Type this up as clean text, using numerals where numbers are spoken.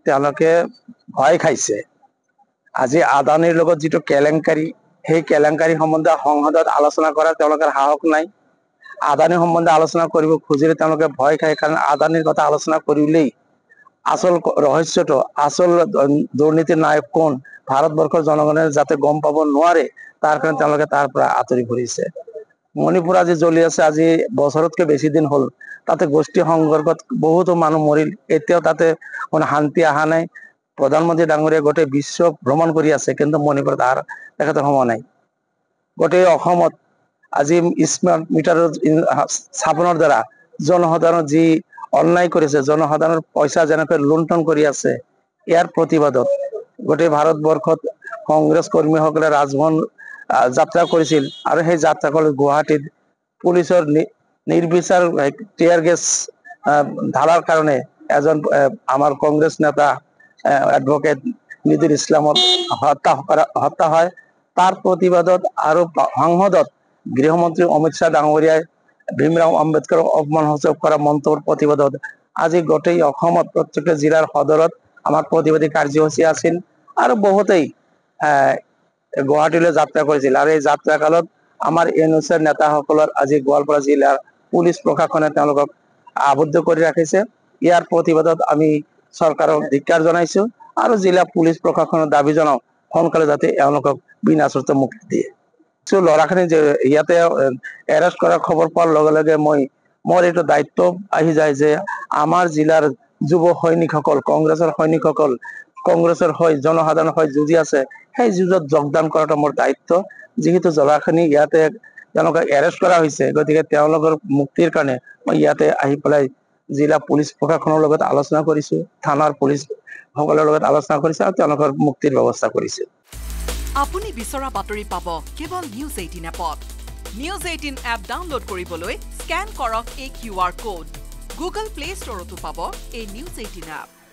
তেওঁলোকে ভয় খাইছে আজি আদানিৰ লগত যেটো কেলেংকাৰী সেই কেলেংকাৰী সম্বন্ধে সংসদত আলোচনা কৰাৰ তেওঁলোকৰ সাহস নাই আদানি সম্বন্ধে আলোচনা কৰিব খুজিলে তেওঁলোকে ভয় খায় কাৰণ আদানিৰ কথা আলোচনা কৰিলেই আসল ৰহস্যটো আসল দুৰ্নীতিৰ নায়ক কোন ভাৰতবৰ্ষৰ জনগণে যাতে গম পাব নোৱাৰে তাৰ কাৰণে তেওঁলোকে তাৰ পৰা আঁতৰি পৰিছে মণিপুৰ আজি জ্বলি আছে আজি বছৰতকৈ বেছি দিন হ'ল তাতে গোষ্ঠী সংঘৰ্ষত বহুতো মানুহ মৰিল এতিয়াও তাতে কোনো শান্তি অহা নাই প্ৰধানমন্ত্ৰী ডাঙৰীয়া গোটেই বিশ্ব ভ্ৰমণ কৰি আছে কিন্তু মণিপুৰত তেখেতৰ সময় নাই গোটেই অসমত আজি স্মাৰ্ট মিটাৰৰ স্থাপনৰ দ্বাৰা জনসাধাৰণ যি অন্যায় কৰিছে জনসাধাৰণৰ পইচা যেনেকৈ লুণ্ঠন কৰি আছে ইয়াৰ প্ৰতিবাদত গোটেই ভাৰতবৰ্ষত কংগ্ৰেছ কৰ্মীসকলে ৰাজভৱন যাত্ৰা কৰিছিল আৰু সেই যাত্ৰাকালত গুৱাহাটীত পুলিচৰ নিৰ্বিচাৰ টিয়াৰ গেছ ঢালাৰ কাৰণে এজন আমাৰ কংগ্ৰেছ নেতা এডভোকেট নিদিৰ ইছলামত হত্যা হয় তাৰ প্ৰতিবাদত আৰু সংসদত গৃহমন্ত্ৰী অমিত শ্বাহ ডাঙৰীয়াই ভীমৰাও আম্বেদকাৰক অপমানসূচক কৰা মন্তব্যৰ প্ৰতিবাদত আজি গোটেই অসমত প্ৰত্যেক জিলাৰ সদৰত আমাৰ প্ৰতিবাদী কাৰ্যসূচী আছিল আৰু বহুতেই গুৱাহাটীলৈ যাত্ৰা কৰিছিল আৰু এই যাত্ৰা কালত আমাৰ এনএছৰ নেতাসকলৰ আজি গোৱালপাৰা জিলাৰ পুলিচ প্ৰশাসনে তেওঁলোকক আবদ্ধ কৰি ৰাখিছে ইয়াৰ প্ৰতিবাদত আমি চৰকাৰক ধিক্কাৰ জনাইছো আৰু জিলা পুলিচ প্ৰশাসনৰ দাবী জনাও সোনকালে যাতে এওঁলোকক বিনা চৰ্ত মুক্তি দিয়ে ল'ৰাখিনি যে ইয়াতে এৰেষ্ট কৰাৰ খবৰ পোৱাৰ লগে লগে মোৰ এইটো দায়িত্ব আহি যায় যে আমাৰ জিলাৰ যুৱ সৈনিকসকল কংগ্ৰেছৰ সৈনিকসকল কংগ্ৰেছৰ হৈ জনসাধাৰণৰ হৈ যুঁজি আছে সেই যুঁজত যোগদান কৰাটো মোৰ দায়িত্ব যিহেতু জলাখিনি ইয়াতে তেওঁলোকক এৰেষ্ট কৰা হৈছে গতিকে তেওঁলোকৰ মুক্তিৰ কাৰণে মই ইয়াতে আহি পেলাই জিলা পুলিচ প্ৰশাসনৰ লগত আলোচনা কৰিছো থানাৰ পুলিচ সকলৰ লগত আলোচনা কৰিছো আৰু তেওঁলোকৰ মুক্তিৰ ব্যৱস্থা কৰিছো আপুনি বিচৰা বাতৰি পাব কেৱল নিউজ 18 এপত নিউজ 18 এপ ডাউনলোড কৰিবলৈ স্ক্যান কৰক এই QR কোড গুগল প্লে ষ্টৰতো পাব এই নিউজ 18 এপ